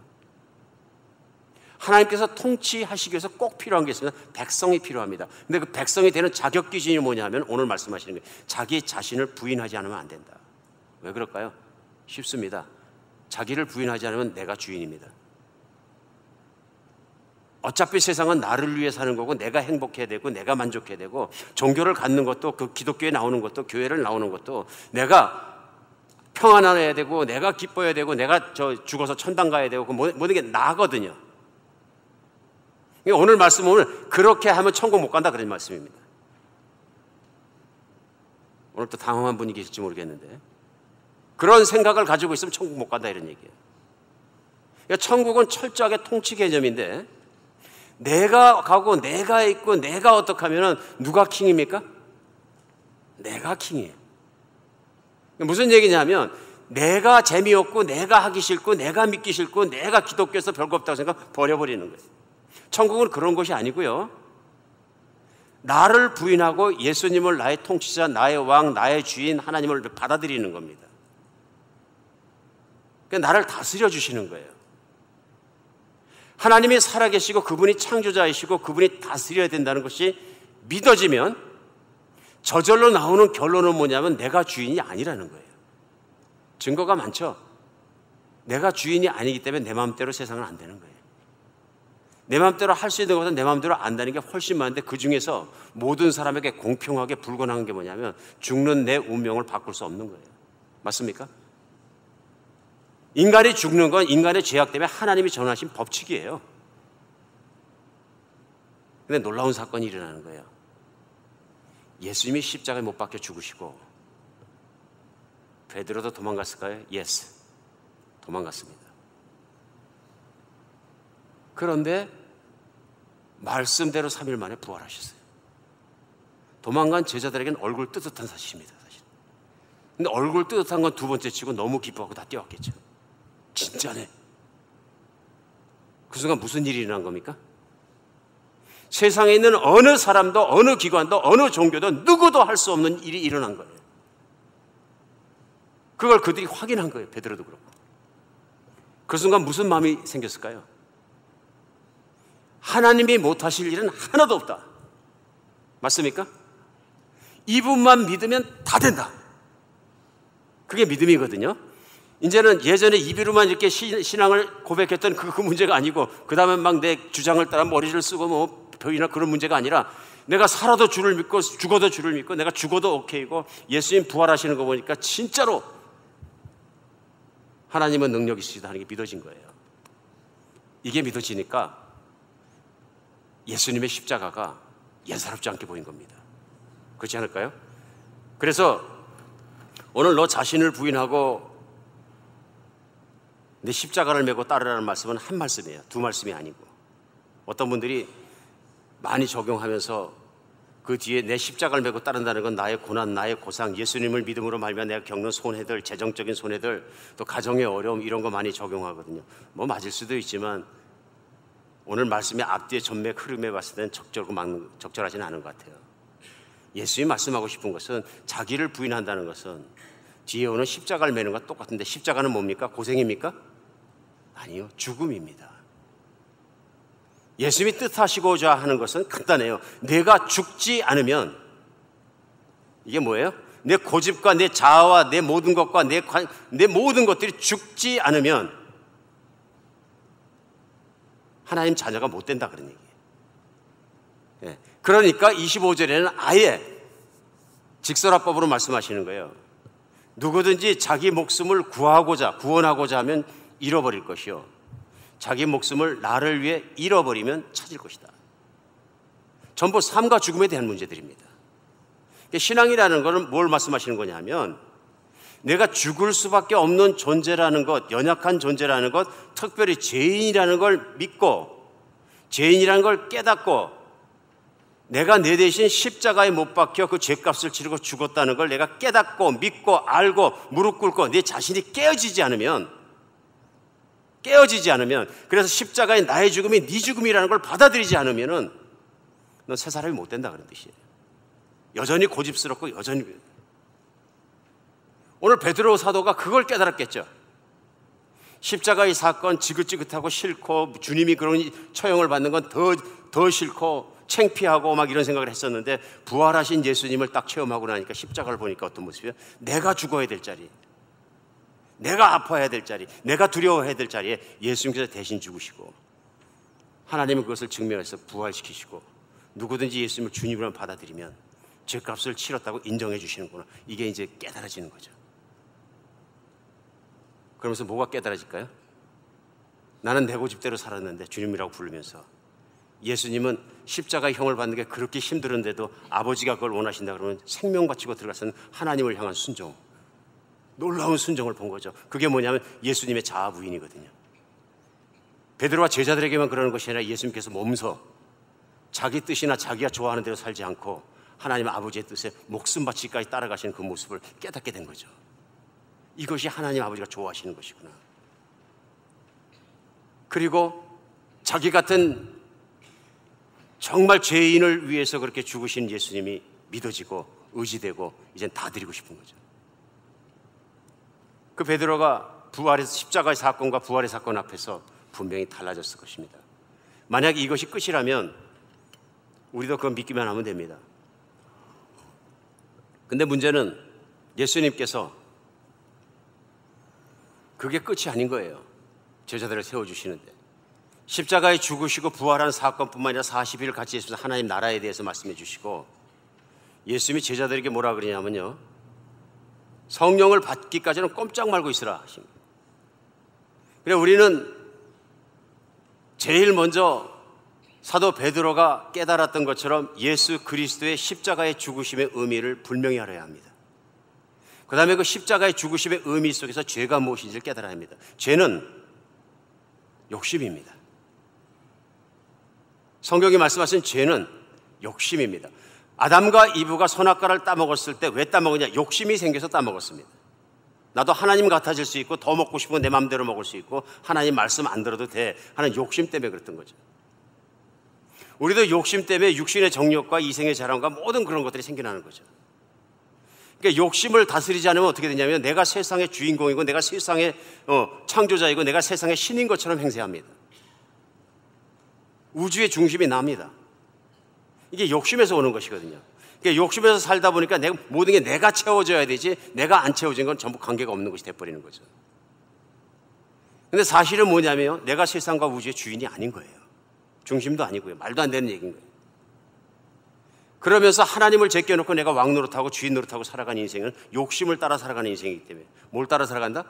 하나님께서 통치하시기 위해서 꼭 필요한 게 있습니다. 백성이 필요합니다. 근데 그 백성이 되는 자격 기준이 뭐냐면 오늘 말씀하시는 거예요. 자기 자신을 부인하지 않으면 안 된다. 왜 그럴까요? 쉽습니다. 자기를 부인하지 않으면 내가 주인입니다. 어차피 세상은 나를 위해 사는 거고 내가 행복해야 되고 내가 만족해야 되고 종교를 갖는 것도 그 기독교에 나오는 것도 교회를 나오는 것도 내가 평안해야 되고 내가 기뻐야 되고 내가 죽어서 천당 가야 되고 모든 게 나거든요. 오늘 말씀은 그렇게 하면 천국 못 간다 그런 말씀입니다. 오늘 또 당황한 분이 계실지 모르겠는데 그런 생각을 가지고 있으면 천국 못 간다 이런 얘기예요. 그러니까 천국은 철저하게 통치 개념인데 내가 가고 내가 있고 내가 어떻게 하면 누가 킹입니까? 내가 킹이에요. 무슨 얘기냐면 내가 재미없고 내가 하기 싫고 내가 믿기 싫고 내가 기독교에서 별거 없다고 생각 버려버리는 거예요. 천국은 그런 것이 아니고요. 나를 부인하고 예수님을 나의 통치자, 나의 왕, 나의 주인 하나님을 받아들이는 겁니다. 그러니까 나를 다스려 주시는 거예요. 하나님이 살아계시고 그분이 창조자이시고 그분이 다스려야 된다는 것이 믿어지면 저절로 나오는 결론은 뭐냐면 내가 주인이 아니라는 거예요. 증거가 많죠. 내가 주인이 아니기 때문에 내 마음대로 세상은 안 되는 거예요. 내 마음대로 할 수 있는 것은 내 마음대로 안다는 게 훨씬 많은데 그중에서 모든 사람에게 공평하게 불건한 게 뭐냐면 죽는 내 운명을 바꿀 수 없는 거예요. 맞습니까? 인간이 죽는 건 인간의 죄악 때문에 하나님이 정하신 법칙이에요. 근데 놀라운 사건이 일어나는 거예요. 예수님이 십자가에 못 박혀 죽으시고 베드로도 도망갔을까요? 예스, 도망갔습니다. 그런데 말씀대로 3일 만에 부활하셨어요. 도망간 제자들에게는 얼굴 뜨뜻한 사실입니다. 사실. 근데 얼굴 뜨뜻한 건 두 번째 치고 너무 기뻐하고 다 뛰어왔겠죠. 진짜네. 그 순간 무슨 일이 일어난 겁니까? 세상에 있는 어느 사람도 어느 기관도 어느 종교도 누구도 할 수 없는 일이 일어난 거예요. 그걸 그들이 확인한 거예요. 베드로도 그렇고. 그 순간 무슨 마음이 생겼을까요? 하나님이 못하실 일은 하나도 없다. 맞습니까? 이분만 믿으면 다 된다. 그게 믿음이거든요. 이제는 예전에 입으로만 이렇게 신앙을 고백했던 그 문제가 아니고 그 다음에 막 내 주장을 따라 머리를 쓰고 뭐 표이나 그런 문제가 아니라 내가 살아도 주를 믿고 죽어도 주를 믿고 내가 죽어도 오케이고 예수님 부활하시는 거 보니까 진짜로 하나님은 능력이 있으시다 하는 게 믿어진 거예요. 이게 믿어지니까 예수님의 십자가가 예사롭지 않게 보인 겁니다. 그렇지 않을까요? 그래서 오늘 너 자신을 부인하고 내 십자가를 메고 따르라는 말씀은 한 말씀이에요. 두 말씀이 아니고. 어떤 분들이 많이 적용하면서 그 뒤에 내 십자가를 메고 따른다는 건 나의 고난, 나의 고상, 예수님을 믿음으로 말미암아 내가 겪는 손해들, 재정적인 손해들, 또 가정의 어려움 이런 거 많이 적용하거든요. 뭐 맞을 수도 있지만 오늘 말씀의 앞뒤의 전맥 흐름에 봤을 때는 적절하지는 않은 것 같아요. 예수님이 말씀하고 싶은 것은 자기를 부인한다는 것은 뒤에 오는 십자가를 메는 것과 똑같은데 십자가는 뭡니까? 고생입니까? 아니요, 죽음입니다. 예수님이 뜻하시고자 하는 것은 간단해요. 내가 죽지 않으면 이게 뭐예요? 내 고집과 내 자아와 내 모든 것과 내 모든 것들이 죽지 않으면 하나님 자녀가 못 된다 그런 얘기예요. 예. 그러니까 25절에는 아예 직설화법으로 말씀하시는 거예요. 누구든지 자기 목숨을 구원하고자 하면 잃어버릴 것이요 자기 목숨을 나를 위해 잃어버리면 찾을 것이다. 전부 삶과 죽음에 대한 문제들입니다. 신앙이라는 것은 뭘 말씀하시는 거냐면 내가 죽을 수밖에 없는 존재라는 것, 연약한 존재라는 것, 특별히 죄인이라는 걸 믿고 죄인이라는 걸 깨닫고 내가 내 대신 십자가에 못 박혀 그 죄값을 치르고 죽었다는 걸 내가 깨닫고 믿고 알고 무릎 꿇고 내 자신이 깨어지지 않으면 그래서 십자가의 나의 죽음이 네 죽음이라는 걸 받아들이지 않으면 넌 새 사람이 못 된다 그런 뜻이에요. 여전히 고집스럽고 여전히 오늘 베드로 사도가 그걸 깨달았겠죠. 십자가의 사건 지긋지긋하고 싫고 주님이 그런 처형을 받는 건 더 싫고 창피하고 막 이런 생각을 했었는데 부활하신 예수님을 딱 체험하고 나니까 십자가를 보니까 어떤 모습이에요? 내가 죽어야 될 자리, 내가 아파야 될 자리, 내가 두려워해야 될 자리에 예수님께서 대신 죽으시고 하나님은 그것을 증명해서 부활시키시고 누구든지 예수님을 주님으로 받아들이면 죄값을 치렀다고 인정해 주시는구나. 이게 이제 깨달아지는 거죠. 그러면서 뭐가 깨달아질까요? 나는 내 고집대로 살았는데 주님이라고 부르면서 예수님은 십자가의 형을 받는 게 그렇게 힘들은데도 아버지가 그걸 원하신다 그러면 생명 바치고 들어가서는 하나님을 향한 순종, 놀라운 순종을 본 거죠. 그게 뭐냐면 예수님의 자아 부인이거든요. 베드로와 제자들에게만 그러는 것이 아니라 예수님께서 몸소 자기 뜻이나 자기가 좋아하는 대로 살지 않고 하나님 아버지의 뜻에 목숨 바치기까지 따라가시는 그 모습을 깨닫게 된 거죠. 이것이 하나님 아버지가 좋아하시는 것이구나. 그리고 자기 같은 정말 죄인을 위해서 그렇게 죽으신 예수님이 믿어지고 의지되고 이젠 다 드리고 싶은 거죠. 그 베드로가 십자가의 사건과 부활의 사건 앞에서 분명히 달라졌을 것입니다. 만약 이것이 끝이라면 우리도 그건 믿기만 하면 됩니다. 근데 문제는 예수님께서 그게 끝이 아닌 거예요. 제자들을 세워주시는데 십자가에 죽으시고 부활한 사건뿐만 아니라 40일 같이 있으면서 하나님 나라에 대해서 말씀해 주시고 예수님이 제자들에게 뭐라 그러냐면요, 성령을 받기까지는 꼼짝 말고 있으라 하십니다. 그래 우리는 제일 먼저 사도 베드로가 깨달았던 것처럼 예수 그리스도의 십자가의 죽으심의 의미를 분명히 알아야 합니다. 그 다음에 그 십자가의 죽으심의 의미 속에서 죄가 무엇인지를 깨달아야 합니다. 죄는 욕심입니다. 성경이 말씀하신 죄는 욕심입니다. 아담과 이브가 선악과를 따먹었을 때 왜 따먹었냐? 욕심이 생겨서 따먹었습니다. 나도 하나님 같아질 수 있고 더 먹고 싶으면 내 마음대로 먹을 수 있고 하나님 말씀 안 들어도 돼 하는 욕심 때문에 그랬던 거죠. 우리도 욕심 때문에 육신의 정욕과 이생의 자랑과 모든 그런 것들이 생겨나는 거죠. 그러니까 욕심을 다스리지 않으면 어떻게 되냐면 내가 세상의 주인공이고 내가 세상의 창조자이고 내가 세상의 신인 것처럼 행세합니다. 우주의 중심이 납니다. 이게 욕심에서 오는 것이거든요. 그러니까 욕심에서 살다 보니까 모든 게 내가 채워져야 되지 내가 안 채워진 건 전부 관계가 없는 것이 돼버리는 거죠. 근데 사실은 뭐냐면 내가 세상과 우주의 주인이 아닌 거예요. 중심도 아니고요. 말도 안 되는 얘기인 거예요. 그러면서 하나님을 제껴놓고 내가 왕 노릇하고 주인 노릇하고 살아가는 인생은 욕심을 따라 살아가는 인생이기 때문에 뭘 따라 살아간다?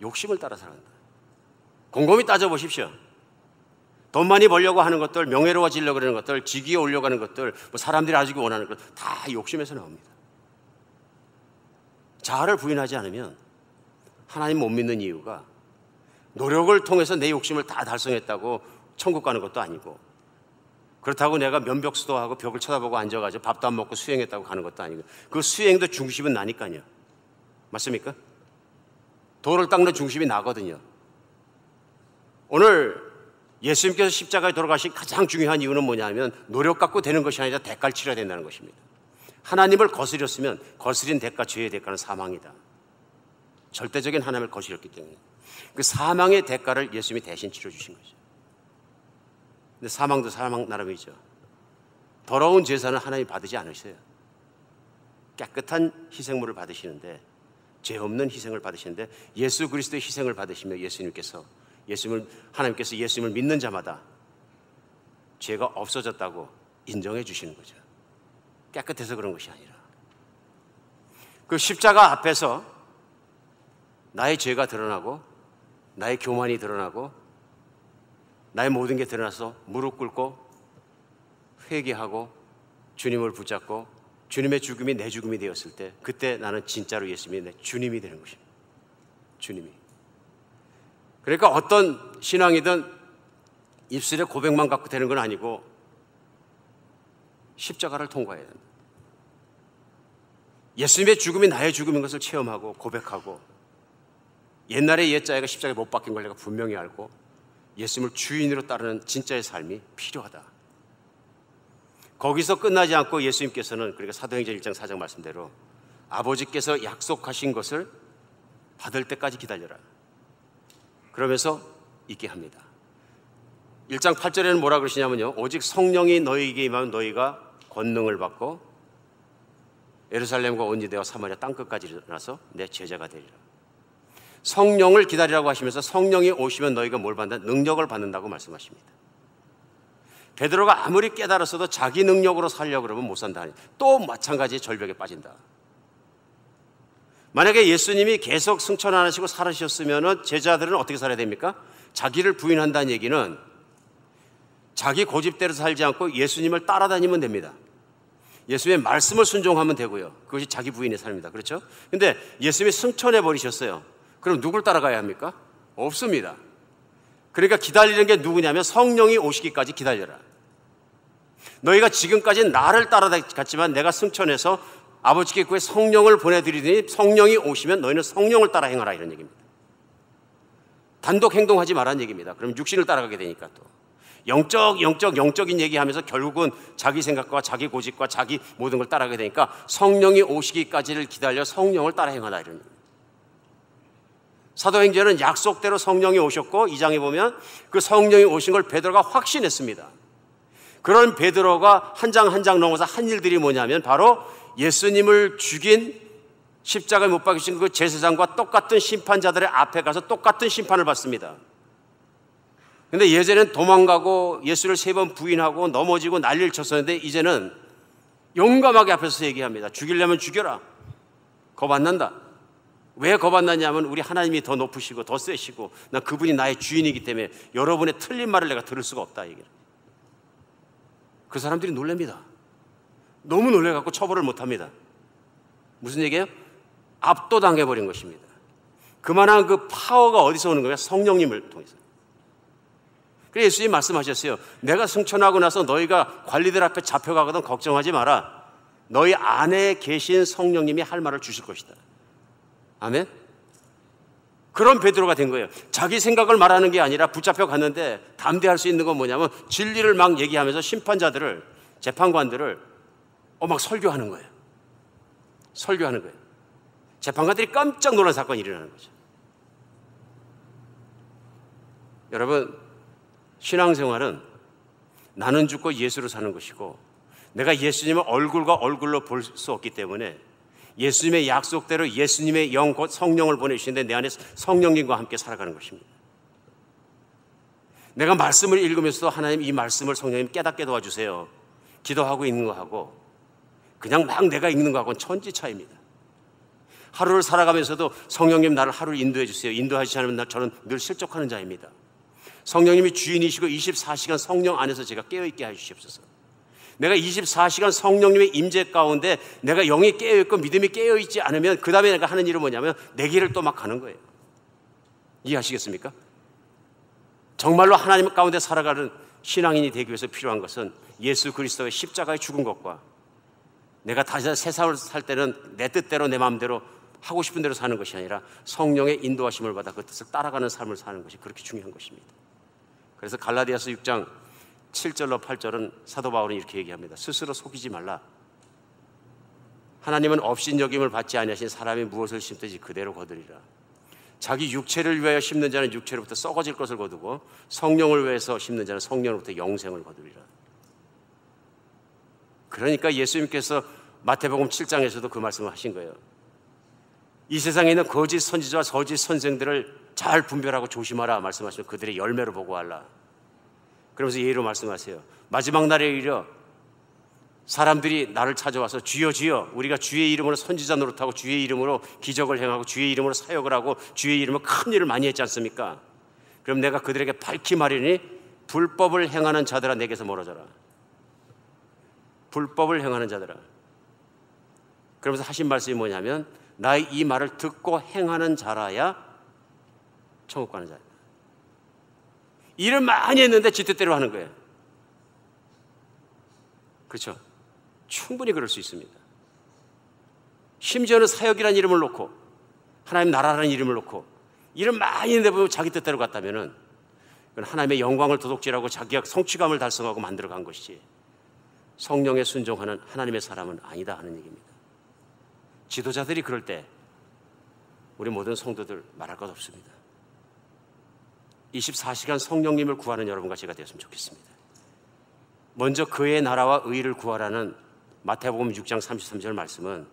욕심을 따라 살아간다. 곰곰이 따져보십시오. 돈 많이 벌려고 하는 것들, 명예로워지려고 하는 것들, 직위에 오려고 하는 것들, 뭐 사람들이 아주 원하는 것 다 욕심에서 나옵니다. 자아를 부인하지 않으면 하나님 못 믿는 이유가 노력을 통해서 내 욕심을 다 달성했다고 천국 가는 것도 아니고 그렇다고 내가 면벽수도하고 벽을 쳐다보고 앉아가지고 밥도 안 먹고 수행했다고 가는 것도 아니고 그 수행도 중심은 나니까요. 맞습니까? 돌을 닦는 중심이 나거든요. 오늘 예수님께서 십자가에 돌아가신 가장 중요한 이유는 뭐냐면 노력 갖고 되는 것이 아니라 대가를 치러야 된다는 것입니다. 하나님을 거스렸으면 거스린 대가, 죄의 대가는 사망이다. 절대적인 하나님을 거스렸기 때문에 그 사망의 대가를 예수님이 대신 치러주신 거죠. 근데 사망도 사망 나름이죠. 더러운 제사는 하나님 받으지 않으셔요. 깨끗한 희생물을 받으시는데 죄 없는 희생을 받으시는데 예수 그리스도의 희생을 받으시며 하나님께서 예수님을 믿는 자마다 죄가 없어졌다고 인정해 주시는 거죠. 깨끗해서 그런 것이 아니라 그 십자가 앞에서 나의 죄가 드러나고 나의 교만이 드러나고 나의 모든 게 드러나서 무릎 꿇고 회개하고 주님을 붙잡고 주님의 죽음이 내 죽음이 되었을 때 그때 나는 진짜로 예수님이 내 주님이 되는 것입니다. 주님이. 그러니까 어떤 신앙이든 입술에 고백만 갖고 되는 건 아니고 십자가를 통과해야 된다. 예수님의 죽음이 나의 죽음인 것을 체험하고 고백하고 옛날에 옛자애가 십자가에 못 박힌 걸 내가 분명히 알고 예수님을 주인으로 따르는 진짜의 삶이 필요하다. 거기서 끝나지 않고 예수님께서는 그러니까 사도행전 1장 4장 말씀대로 아버지께서 약속하신 것을 받을 때까지 기다려라. 그러면서 있게 합니다. 1장 8절에는 뭐라 그러시냐면요. 오직 성령이 너희에게 임하면 너희가 권능을 받고 예루살렘과 온 유대와 사마리아 땅끝까지 일어나서 내 제자가 되리라. 성령을 기다리라고 하시면서 성령이 오시면 너희가 뭘 받는다? 능력을 받는다고 말씀하십니다. 베드로가 아무리 깨달았어도 자기 능력으로 살려고 그러면 못 산다. 또 마찬가지 절벽에 빠진다. 만약에 예수님이 계속 승천 안 하시고 살으셨으면 제자들은 어떻게 살아야 됩니까? 자기를 부인한다는 얘기는 자기 고집대로 살지 않고 예수님을 따라다니면 됩니다. 예수님의 말씀을 순종하면 되고요. 그것이 자기 부인의 삶입니다. 그렇죠? 근데 예수님이 승천해 버리셨어요. 그럼 누굴 따라가야 합니까? 없습니다. 그러니까 기다리는 게 누구냐면 성령이 오시기까지 기다려라. 너희가 지금까지 나를 따라갔지만 내가 승천해서 아버지께 구해 성령을 보내드리더니 성령이 오시면 너희는 성령을 따라 행하라 이런 얘기입니다. 단독 행동하지 말라는 얘기입니다. 그럼 육신을 따라가게 되니까 또 영적인 얘기하면서 결국은 자기 생각과 자기 고집과 자기 모든 걸 따라가게 되니까 성령이 오시기까지를 기다려 성령을 따라 행하라 이런 얘기입니다. 사도행전은 약속대로 성령이 오셨고 2장에 보면 그 성령이 오신 걸 베드로가 확신했습니다. 그런 베드로가 한 장 한 장 넘어서 한 일들이 뭐냐면 바로 예수님을 죽인 십자가에 못 박히신 그 제사장과 똑같은 심판자들의 앞에 가서 똑같은 심판을 받습니다. 근데 예전엔 도망가고 예수를 3번 부인하고 넘어지고 난리를 쳤었는데 이제는 용감하게 앞에서 얘기합니다. 죽이려면 죽여라. 겁 안 난다. 왜 겁 안 나냐면 우리 하나님이 더 높으시고 더 세시고 난 그분이 나의 주인이기 때문에 여러분의 틀린 말을 내가 들을 수가 없다. 얘기를. 그 사람들이 놀랍니다. 너무 놀래갖고 처벌을 못합니다. 무슨 얘기예요? 압도당해버린 것입니다. 그만한 그 파워가 어디서 오는 거예요? 성령님을 통해서. 그래서 예수님이 말씀하셨어요. 내가 승천하고 나서 너희가 관리들 앞에 잡혀가거든 걱정하지 마라. 너희 안에 계신 성령님이 할 말을 주실 것이다. 아멘? 그런 베드로가 된 거예요. 자기 생각을 말하는 게 아니라 붙잡혀 갔는데 담대할 수 있는 건 뭐냐면 진리를 막 얘기하면서 심판자들을, 재판관들을 막 설교하는 거예요. 설교하는 거예요. 재판관들이 깜짝 놀란 사건이 일어나는 거죠. 여러분, 신앙생활은 나는 죽고 예수로 사는 것이고 내가 예수님을 얼굴과 얼굴로 볼 수 없기 때문에 예수님의 약속대로 예수님의 영 곧 성령을 보내주시는데 내 안에 성령님과 함께 살아가는 것입니다. 내가 말씀을 읽으면서도 하나님 이 말씀을 성령님 깨닫게 도와주세요. 기도하고 있는 거하고 그냥 막 내가 읽는 거하고는 천지 차이입니다. 하루를 살아가면서도 성령님 나를 하루를 인도해 주세요. 인도하시지 않으면 저는 늘 실족하는 자입니다. 성령님이 주인이시고 24시간 성령 안에서 제가 깨어있게 해주시옵소서. 내가 24시간 성령님의 임재 가운데 내가 영이 깨어있고 믿음이 깨어있지 않으면 그 다음에 내가 하는 일은 뭐냐면 내 길을 또 막 가는 거예요. 이해하시겠습니까? 정말로 하나님 가운데 살아가는 신앙인이 되기 위해서 필요한 것은 예수 그리스도의 십자가에 죽은 것과 내가 다시 세상을 살 때는 내 뜻대로 내 마음대로 하고 싶은 대로 사는 것이 아니라 성령의 인도하심을 받아 그 뜻을 따라가는 삶을 사는 것이 그렇게 중요한 것입니다. 그래서 갈라디아서 6장 7절로 8절은 사도 바울은 이렇게 얘기합니다. 스스로 속이지 말라. 하나님은 업신여김을 받지 아니하신 사람이 무엇을 심든지 그대로 거두리라. 자기 육체를 위하여 심는 자는 육체로부터 썩어질 것을 거두고 성령을 위해서 심는 자는 성령으로부터 영생을 거두리라. 그러니까 예수님께서 마태복음 7장에서도 그 말씀을 하신 거예요. 이 세상에 있는 거짓 선지자와 거짓 선생들을 잘 분별하고 조심하라 말씀하시면 그들의 열매로 보고하라. 그러면서 예로 말씀하세요. 마지막 날에 이르러 사람들이 나를 찾아와서 주여 주여 우리가 주의 이름으로 선지자 노릇하고 주의 이름으로 기적을 행하고 주의 이름으로 사역을 하고 주의 이름으로 큰 일을 많이 했지 않습니까? 그럼 내가 그들에게 밝히 말하니 불법을 행하는 자들아 내게서 멀어져라. 불법을 행하는 자들아. 그러면서 하신 말씀이 뭐냐면 나의 이 말을 듣고 행하는 자라야 천국 가는 자야. 일을 많이 했는데 지 뜻대로 하는 거예요. 그렇죠? 충분히 그럴 수 있습니다. 심지어는 사역이라는 이름을 놓고 하나님 나라라는 이름을 놓고 일을 많이 했는데 보면 자기 뜻대로 갔다면은 그건 하나님의 영광을 도둑질하고 자기가 성취감을 달성하고 만들어간 것이지 성령에 순종하는 하나님의 사람은 아니다 하는 얘기입니다. 지도자들이 그럴 때 우리 모든 성도들 말할 것 없습니다. 24시간 성령님을 구하는 여러분과 제가 되었으면 좋겠습니다. 먼저 그의 나라와 의를 구하라는 마태복음 6장 33절 말씀은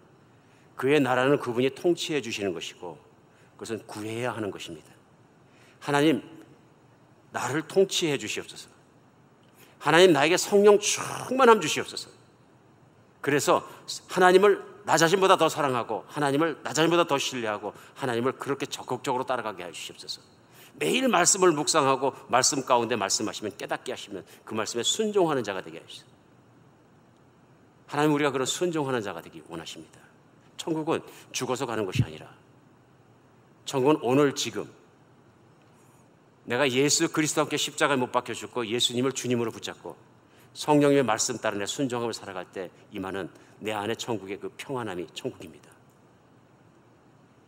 그의 나라는 그분이 통치해 주시는 것이고 그것은 구해야 하는 것입니다. 하나님 나를 통치해 주시옵소서. 하나님 나에게 성령 충만함 주시옵소서. 그래서 하나님을 나 자신보다 더 사랑하고 하나님을 나 자신보다 더 신뢰하고 하나님을 그렇게 적극적으로 따라가게 해주시옵소서. 매일 말씀을 묵상하고 말씀 가운데 말씀하시면 깨닫게 하시면 그 말씀에 순종하는 자가 되게 하시옵소서. 하나님 우리가 그런 순종하는 자가 되기 원하십니다. 천국은 죽어서 가는 것이 아니라 천국은 오늘 지금 내가 예수 그리스도와 함께 십자가에 못 박혀 죽고 예수님을 주님으로 붙잡고 성령님의 말씀 따라 내 순종함을 살아갈 때 임하는 내 안의 천국의 그 평안함이 천국입니다.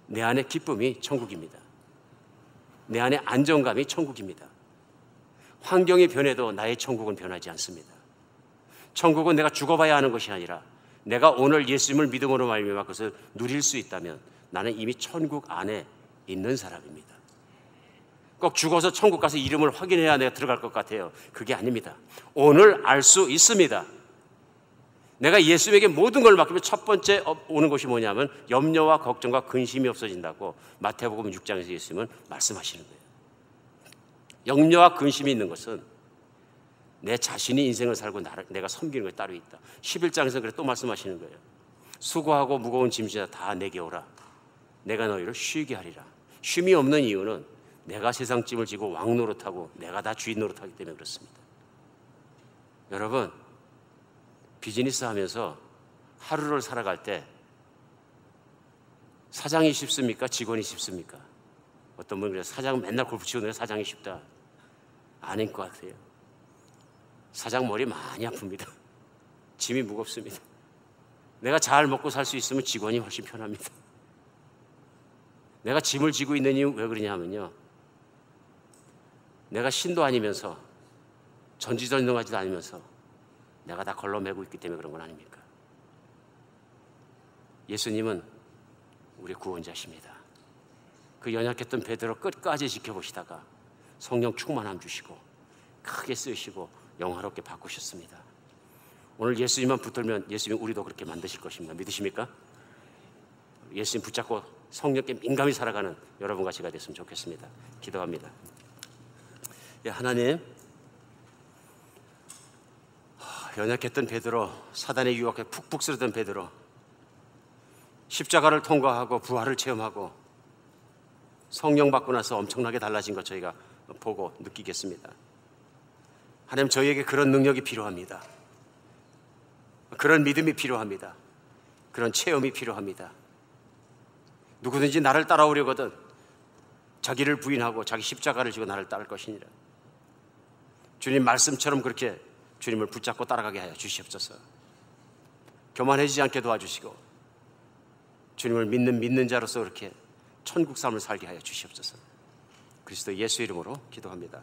내 안의 기쁨이 천국입니다. 내 안의 안정감이 천국입니다. 환경이 변해도 나의 천국은 변하지 않습니다. 천국은 내가 죽어봐야 하는 것이 아니라 내가 오늘 예수님을 믿음으로 말미암아 그것을 누릴 수 있다면 나는 이미 천국 안에 있는 사람입니다. 꼭 죽어서 천국 가서 이름을 확인해야 내가 들어갈 것 같아요. 그게 아닙니다. 오늘 알 수 있습니다. 내가 예수님에게 모든 걸 맡기면 첫 번째 오는 것이 뭐냐면 염려와 걱정과 근심이 없어진다고 마태복음 6장에서 예수님은 말씀하시는 거예요. 염려와 근심이 있는 것은 내 자신이 인생을 살고 내가 섬기는 것이 따로 있다. 11장에서 그래 또 말씀하시는 거예요. 수고하고 무거운 짐지다 다 내게 오라. 내가 너희를 쉬게 하리라. 쉼이 없는 이유는 내가 세상 짐을 지고 왕 노릇하고 내가 다 주인 노릇하기 때문에 그렇습니다. 여러분, 비즈니스 하면서 하루를 살아갈 때 사장이 쉽습니까? 직원이 쉽습니까? 어떤 분은 그래요. 사장은 맨날 골프 치고 내가 사장이 쉽다. 아닌 것 같아요. 사장 머리 많이 아픕니다. 짐이 무겁습니다. 내가 잘 먹고 살 수 있으면 직원이 훨씬 편합니다. 내가 짐을 지고 있는 이유 왜 그러냐 하면요, 내가 신도 아니면서 전지전능하지도 않으면서 내가 다 걸러매고 있기 때문에 그런 건 아닙니까? 예수님은 우리 구원자십니다. 그 연약했던 베드로 끝까지 지켜보시다가 성령 충만함 주시고 크게 쓰시고 영화롭게 바꾸셨습니다. 오늘 예수님만 붙들면 예수님 우리도 그렇게 만드실 것입니다. 믿으십니까? 예수님 붙잡고 성령께 민감히 살아가는 여러분과 제가 됐으면 좋겠습니다. 기도합니다. 하나님, 연약했던 베드로, 사단의 유혹에 푹푹 쓰러던 베드로, 십자가를 통과하고 부활을 체험하고 성령 받고 나서 엄청나게 달라진 것 저희가 보고 느끼겠습니다. 하나님, 저희에게 그런 능력이 필요합니다. 그런 믿음이 필요합니다. 그런 체험이 필요합니다. 누구든지 나를 따라오려거든 자기를 부인하고 자기 십자가를 지고 나를 따를 것이니라. 주님 말씀처럼 그렇게 주님을 붙잡고 따라가게 하여 주시옵소서. 교만해지지 않게 도와주시고 주님을 믿는 자로서 그렇게 천국 삶을 살게 하여 주시옵소서. 그리스도 예수 이름으로 기도합니다.